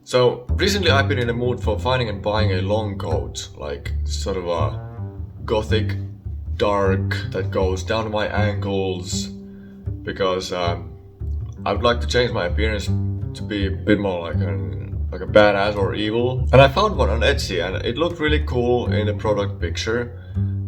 So recently I've been in the mood for finding and buying a long coat, like sort of a gothic dark that goes down to my ankles, because I would like to change my appearance to be a bit more like a badass or evil. And I found one on Etsy and it looked really cool in the product picture.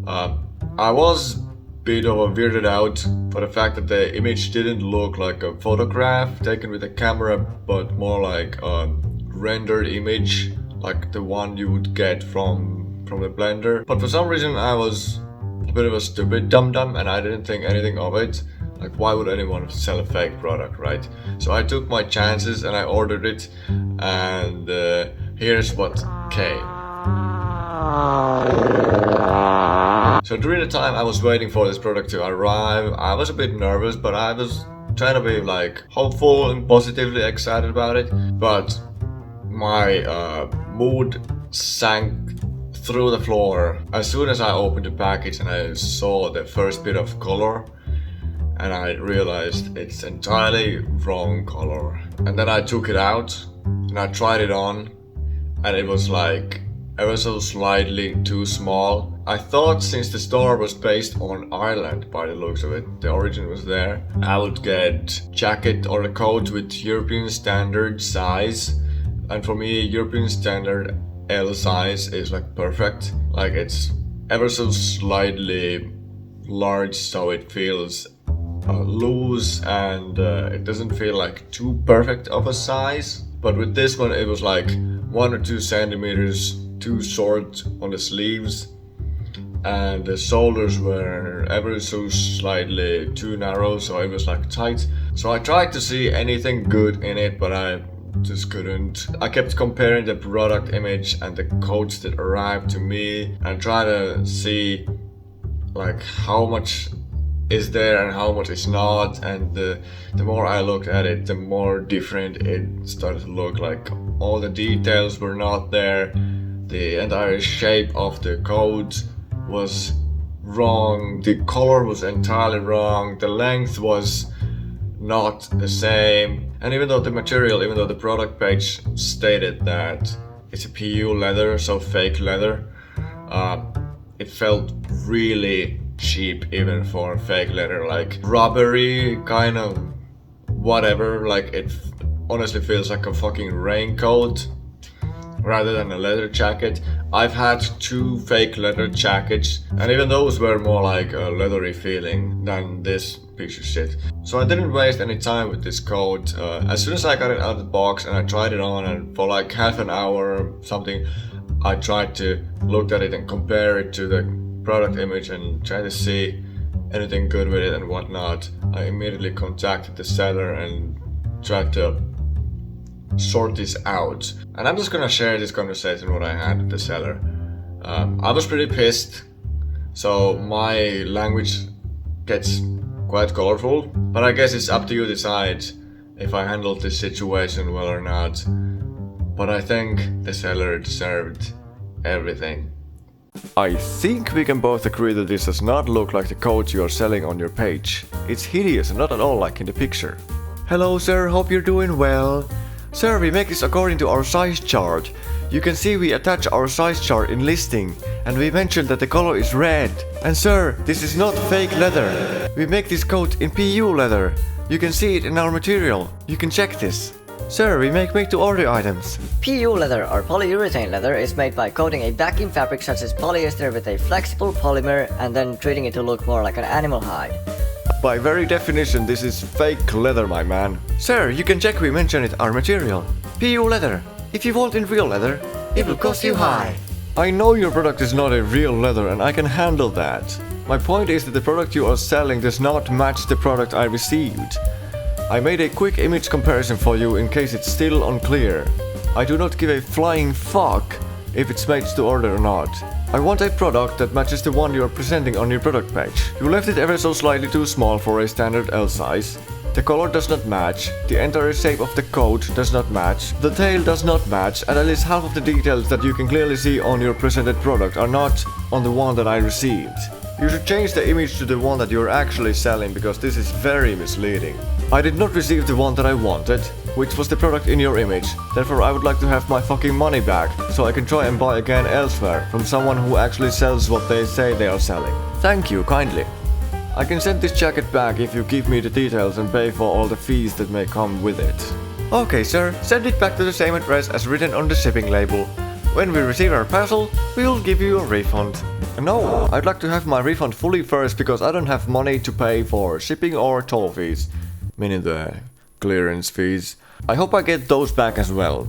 I was bit of a weirded out by the fact that the image didn't look like a photograph taken with a camera, but more like a rendered image, like the one you would get from the blender. But for some reason I was a bit of a stupid dum-dum and I didn't think anything of it. Like, why would anyone sell a fake product, right? So I took my chances and I ordered it, and here's what came. So during the time I was waiting for this product to arrive, I was a bit nervous, but I was trying to be like hopeful and positively excited about it. But my mood sank through the floor as soon as I opened the package and I saw the first bit of color, and I realized it's entirely wrong color. And then I took it out and I tried it on, and it was like ever so slightly too small. I thought, since the store was based on Ireland by the looks of it, the origin was there, I would get jacket or a coat with European standard size. And for me, European standard L size is like perfect. Like, it's ever so slightly large, so it feels loose and it doesn't feel like too perfect of a size. But with this one it was like 1 or 2 centimeters too short on the sleeves, and the shoulders were ever so slightly too narrow, so it was like tight. So I tried to see anything good in it, but I just couldn't. I kept comparing the product image and the coats that arrived to me and try to see like how much is there and how much is not, and the more I looked at it, the more different it started to look. Like, all the details were not there, the entire shape of the coat was wrong, the color was entirely wrong, the length was not the same, and even though the product page stated that it's a PU leather, so fake leather, it felt really cheap even for fake leather, like rubbery kind of whatever. Like, it honestly feels like a fucking raincoat rather than a leather jacket. I've had 2 fake leather jackets and even those were more like a leathery feeling than this piece of shit. So I didn't waste any time with this coat. As soon as I got it out of the box and I tried it on, and for like half an hour or something I tried to look at it and compare it to the product image and try to see anything good with it and whatnot, I immediately contacted the seller and tried to sort this out. And I'm just gonna share this conversation what I had with the seller. I was pretty pissed, so my language gets quite colorful, but I guess it's up to you to decide if I handled this situation well or not. But I think the seller deserved everything. I think we can both agree that this does not look like the coat you are selling on your page. It's hideous and not at all like in the picture. Hello sir, hope you're doing well. Sir, we make this according to our size chart. You can see we attach our size chart in listing, and we mentioned that the color is red. And sir, this is not fake leather. We make this coat in PU leather. You can see it in our material. You can check this. Sir, we make made-to-order items. PU leather or polyurethane leather is made by coating a backing fabric such as polyester with a flexible polymer and then treating it to look more like an animal hide. By very definition, this is fake leather, my man. Sir, you can check we mention it our material. PU leather. If you want in real leather, it will cost you high. I know your product is not a real leather and I can handle that. My point is that the product you are selling does not match the product I received. I made a quick image comparison for you in case it's still unclear. I do not give a flying fuck if it's made to order or not. I want a product that matches the one you are presenting on your product page. You left it ever so slightly too small for a standard L size. The color does not match, the entire shape of the coat does not match, the tail does not match, and at least half of the details that you can clearly see on your presented product are not on the one that I received. You should change the image to the one that you're actually selling because this is very misleading. I did not receive the one that I wanted, which was the product in your image. Therefore I would like to have my fucking money back, so I can try and buy again elsewhere from someone who actually sells what they say they are selling. Thank you kindly. I can send this jacket back if you give me the details and pay for all the fees that may come with it. Okay sir, send it back to the same address as written on the shipping label. When we receive our parcel, we will give you a refund. No, I'd like to have my refund fully first because I don't have money to pay for shipping or toll fees. Meaning the clearance fees. I hope I get those back as well.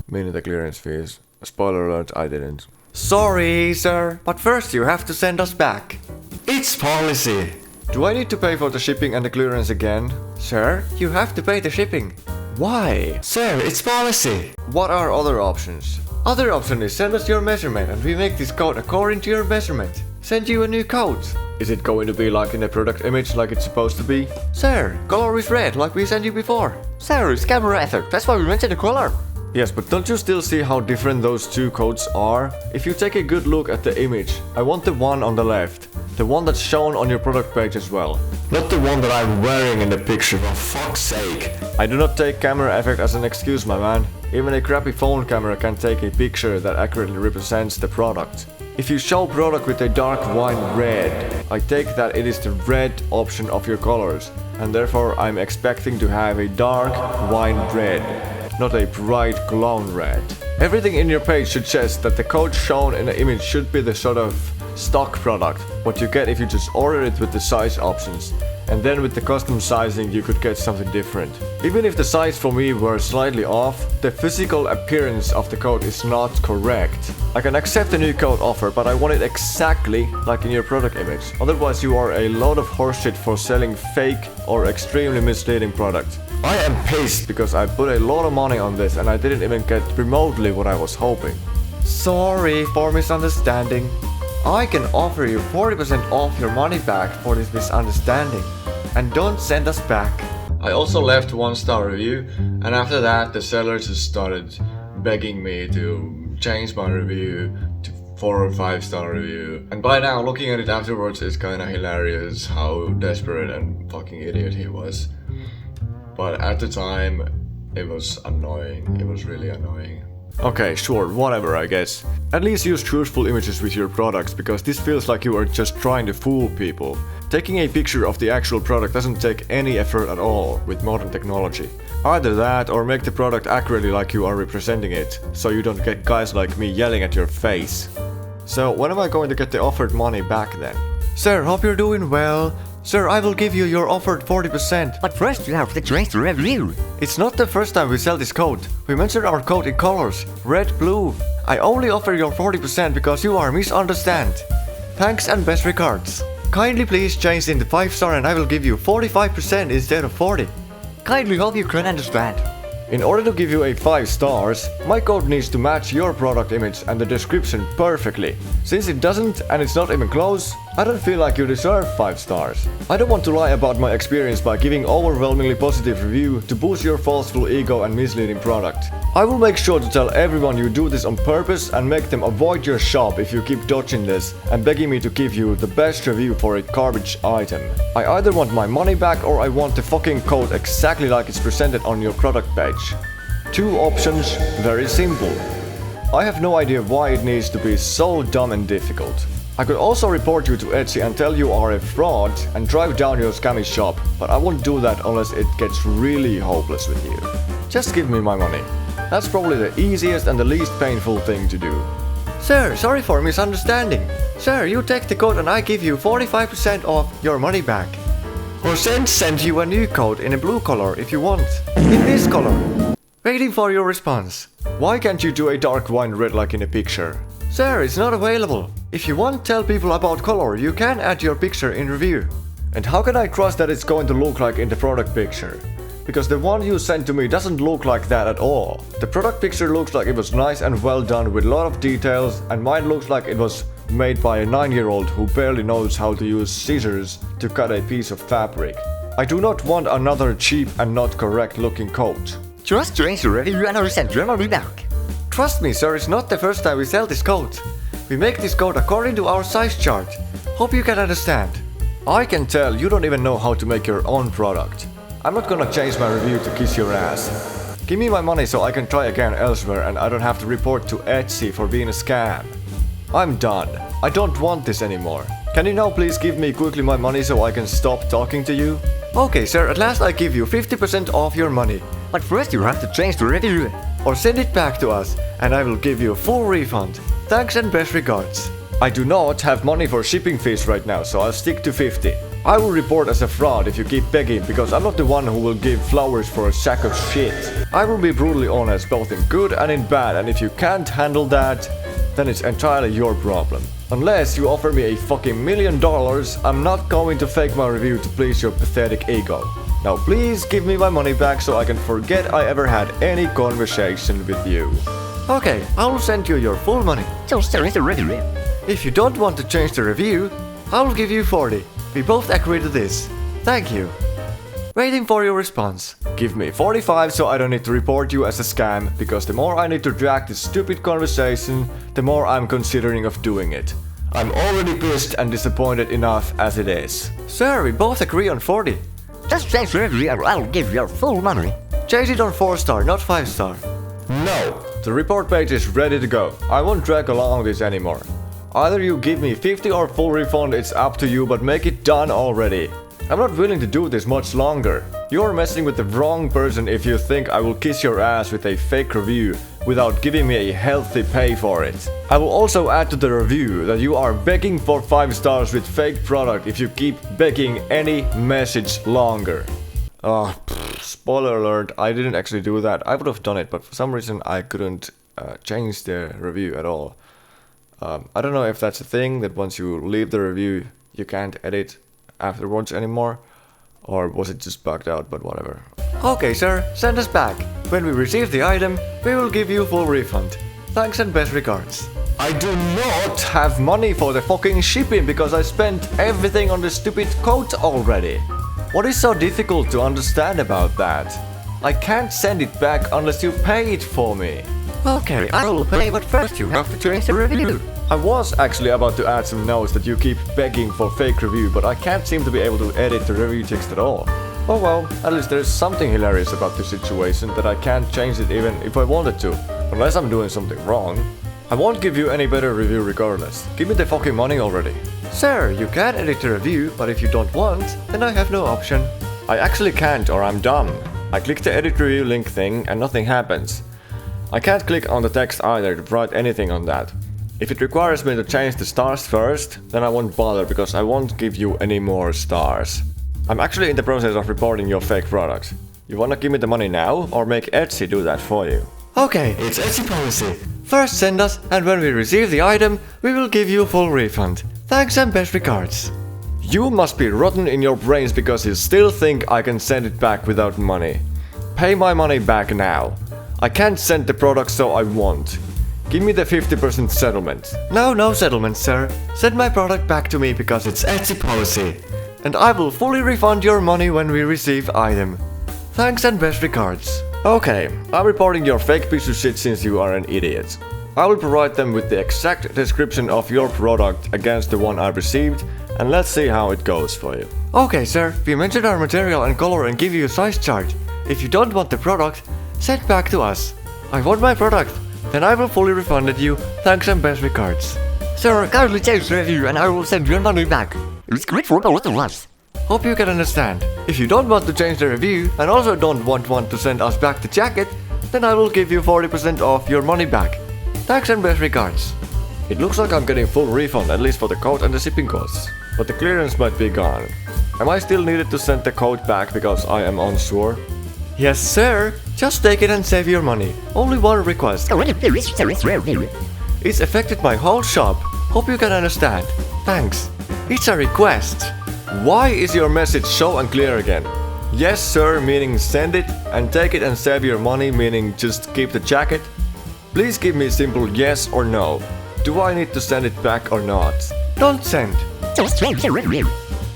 Meaning the clearance fees. Spoiler alert, I didn't. Sorry, sir, but first you have to send us back. It's policy. Do I need to pay for the shipping and the clearance again? Sir, you have to pay the shipping. Why? Sir, it's policy. What are other options? Other option is send us your measurement and we make this coat according to your measurement. Send you a new coat. Is it going to be like in the product image like it's supposed to be? Sir, color is red like we sent you before. Sir, it's camera effect, that's why we mentioned the color. Yes, but don't you still see how different those two coats are? If you take a good look at the image, I want the one on the left. The one that's shown on your product page as well. Not the one that I'm wearing in the picture, for fuck's sake. I do not take camera effect as an excuse, my man. Even a crappy phone camera can take a picture that accurately represents the product. If you show product with a dark wine red, I take that it is the red option of your colors, and therefore I'm expecting to have a dark wine red, not a bright cologne red. Everything in your page suggests that the code shown in the image should be the sort of stock product, what you get if you just order it with the size options. And then with the custom sizing you could get something different. Even if the size for me were slightly off, the physical appearance of the coat is not correct. I can accept the new coat offer, but I want it exactly like in your product image. Otherwise you are a load of horseshit for selling fake or extremely misleading product. I am pissed because I put a lot of money on this and I didn't even get remotely what I was hoping. Sorry for misunderstanding. I can offer you 40% off your money back for this misunderstanding. And don't send us back. I also left 1-star review, and after that the seller just started begging me to change my review to 4 or 5-star review. And by now, looking at it afterwards, it's kinda hilarious how desperate and fucking idiot he was. But at the time, it was annoying. It was really annoying. Okay, sure, whatever, I guess. At least use truthful images with your products, because this feels like you are just trying to fool people. Taking a picture of the actual product doesn't take any effort at all with modern technology. Either that, or make the product accurately like you are representing it, so you don't get guys like me yelling at your face. So, when am I going to get the offered money back then? Sir, hope you're doing well. Sir, I will give you your offered 40%. But first you have to change the review. It's not the first time we sell this coat. We mentioned our coat in colors, red, blue. I only offer your 40% because you are misunderstand. Thanks and best regards. Kindly please change in the 5-star and I will give you 45% instead of 40. Kindly hope you can understand. In order to give you a 5 stars, my code needs to match your product image and the description perfectly. Since it doesn't and it's not even close, I don't feel like you deserve 5 stars. I don't want to lie about my experience by giving overwhelmingly positive review to boost your falseful ego and misleading product. I will make sure to tell everyone you do this on purpose and make them avoid your shop if you keep dodging this and begging me to give you the best review for a garbage item. I either want my money back or I want the fucking code exactly like it's presented on your product page. 2 options, very simple. I have no idea why it needs to be so dumb and difficult. I could also report you to Etsy and tell you are a fraud and drive down your scammy shop, but I won't do that unless it gets really hopeless with you. Just give me my money. That's probably the easiest and the least painful thing to do. Sir, sorry for misunderstanding. Sir, you take the code and I give you 45% off your money back. Or send you a new code in a blue color if you want. In this color. Waiting for your response. Why can't you do a dark wine red like in a picture? Sir, it's not available. If you want to tell people about color, you can add your picture in review. And how can I trust that it's going to look like in the product picture? Because the one you sent to me doesn't look like that at all. The product picture looks like it was nice and well done with a lot of details, and mine looks like it was made by a 9-year-old who barely knows how to use scissors to cut a piece of fabric. I do not want another cheap and not correct looking coat. Just change the review and I'll send your money back. Trust me, sir, it's not the first time we sell this coat. We make this coat according to our size chart. Hope you can understand. I can tell you don't even know how to make your own product. I'm not gonna change my review to kiss your ass. Give me my money so I can try again elsewhere and I don't have to report to Etsy for being a scam. I'm done. I don't want this anymore. Can you now please give me quickly my money so I can stop talking to you? Okay, sir, at last I give you 50% off your money. But first you have to change the review. Or send it back to us and I will give you a full refund. Thanks and best regards. I do not have money for shipping fees right now, so I'll stick to 50. I will report as a fraud if you keep begging, because I'm not the one who will give flowers for a sack of shit. I will be brutally honest, both in good and in bad, and if you can't handle that, then it's entirely your problem. Unless you offer me a fucking $1 million, I'm not going to fake my review to please your pathetic ego. Now please give me my money back so I can forget I ever had any conversation with you. Okay, I will send you your full money. Just change the review. If you don't want to change the review, I will give you 40. We both agree to this. Thank you. Waiting for your response. Give me 45 so I don't need to report you as a scam, because the more I need to drag this stupid conversation, the more I'm considering of doing it. I'm already pissed and disappointed enough as it is. Sir, we both agree on 40. Just change the review and I'll give you your full money. Change it on 4-star, not 5-star. No. The report page is ready to go. I won't drag along this anymore. Either you give me 50 or full refund, it's up to you, but make it done already. I'm not willing to do this much longer. You're messing with the wrong person if you think I will kiss your ass with a fake review without giving me a healthy pay for it. I will also add to the review that you are begging for 5 stars with fake product if you keep begging any message longer. Spoiler alert, I didn't actually do that. I would have done it, but for some reason I couldn't change the review at all. I don't know if that's a thing, that once you leave the review you can't edit afterwards anymore, or was it just bugged out, but whatever. Okay sir, send us back. When we receive the item, we will give you full refund. Thanks and best regards. I do not have money for the fucking shipping because I spent everything on the stupid coat already. What is so difficult to understand about that? I can't send it back unless you pay it for me. Okay, I will pay, but first you have to change the review. I was actually about to add some notes that you keep begging for fake review, but I can't seem to be able to edit the review text at all. Oh well, at least there's something hilarious about this situation that I can't change it even if I wanted to, unless I'm doing something wrong. I won't give you any better review regardless. Give me the fucking money already. Sir, you can edit the review, but if you don't want, then I have no option. I actually can't, or I'm dumb. I click the edit review link thing and nothing happens. I can't click on the text either to write anything on that. If it requires me to change the stars first, then I won't bother because I won't give you any more stars. I'm actually in the process of reporting your fake product. You wanna give me the money now or make Etsy do that for you? Okay, it's Etsy policy. First send us, and when we receive the item, we will give you a full refund. Thanks and best regards. You must be rotten in your brains because you still think I can send it back without money. Pay my money back now. I can't send the product so I won't. Give me the 50% settlement. No settlement, sir. Send my product back to me because it's Etsy policy. And I will fully refund your money when we receive item. Thanks and best regards. Okay, I'm reporting your fake piece of shit since you are an idiot. I will provide them with the exact description of your product against the one I received, and let's see how it goes for you. Okay, sir, we mentioned our material and color and give you a size chart. If you don't want the product, send back to us. I want my product, then I will fully refund it you. Thanks and best regards. Sir, kindly change the review and I will send your money back. It's great for both of us. Hope you can understand. If you don't want to change the review and also don't want to send us back the jacket, then I will give you 40% off your money back. Thanks and best regards. It looks like I'm getting full refund, at least for the coat and the shipping costs. But the clearance might be gone. Am I still needed to send the coat back because I am unsure? Yes, sir. Just take it and save your money. Only one request. It's affected my whole shop. Hope you can understand. Thanks. It's a request. Why is your message so unclear again? Yes, sir, meaning send it, and take it and save your money, meaning just keep the jacket? Please give me a simple yes or no. Do I need to send it back or not? Don't send.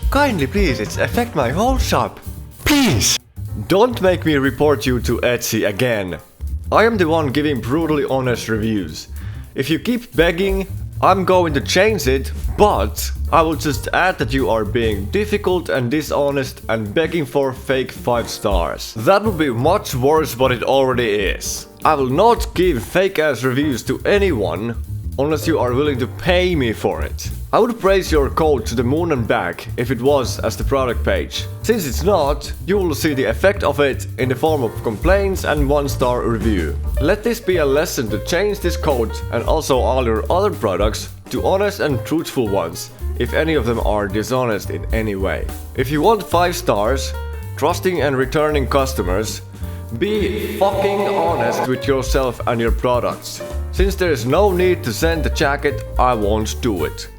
Kindly please, it's affect my whole shop. Please. Don't make me report you to Etsy again. I am the one giving brutally honest reviews. If you keep begging, I'm going to change it, but I will just add that you are being difficult and dishonest and begging for fake 5 stars. That would be much worse what it already is. I will not give fake ass reviews to anyone unless you are willing to pay me for it. I would praise your code to the moon and back if it was as the product page. Since it's not, you will see the effect of it in the form of complaints and 1-star review. Let this be a lesson to change this code and also all your other products to honest and truthful ones, if any of them are dishonest in any way. If you want 5 stars, trusting and returning customers, be fucking honest with yourself and your products. Since there is no need to send the jacket, I won't do it.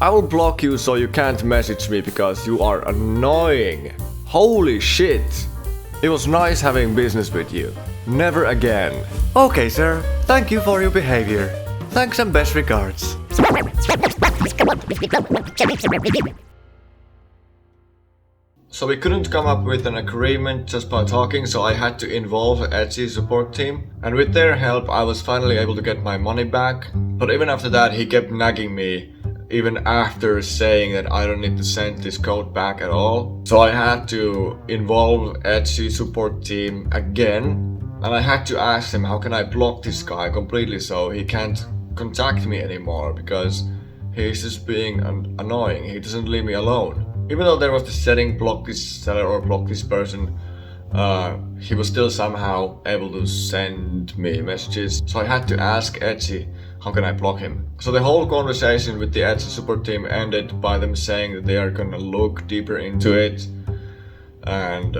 I will block you so you can't message me because you are annoying. Holy shit. It was nice having business with you. Never again. Okay, sir. Thank you for your behavior. Thanks and best regards. So we couldn't come up with an agreement just by talking, so I had to involve Etsy's support team. And with their help, I was finally able to get my money back. But even after that, he kept nagging me, even after saying that I don't need to send this code back at all. So I had to involve Etsy support team again. And I had to ask him, how can I block this guy completely so he can't contact me anymore, because he's just being annoying. He doesn't leave me alone. Even though there was the setting block this seller or block this person, he was still somehow able to send me messages. So I had to ask Etsy, how can I block him? So the whole conversation with the Etsy support team ended by them saying that they are gonna look deeper into it and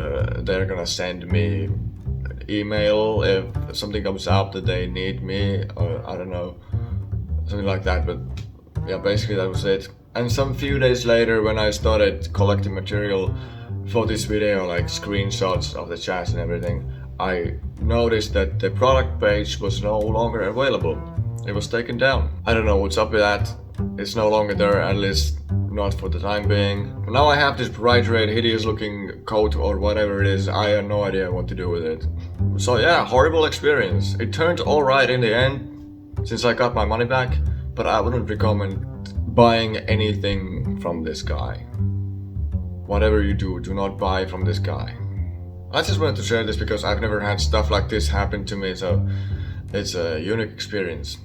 they're gonna send me an email if something comes up that they need me, or I don't know, something like that. But yeah, basically that was it. And some few days later, when I started collecting material for this video, like screenshots of the chats and everything, I noticed that the product page was no longer available. It was taken down. I don't know what's up with that. It's no longer there, at least not for the time being. But now I have this bright red hideous looking coat or whatever it is. I have no idea what to do with it. So yeah, horrible experience. It turned alright in the end, since I got my money back, but I wouldn't recommend buying anything from this guy. Whatever you do not buy from this guy. I just wanted to share this because I've never had stuff like this happen to me, so it's a unique experience.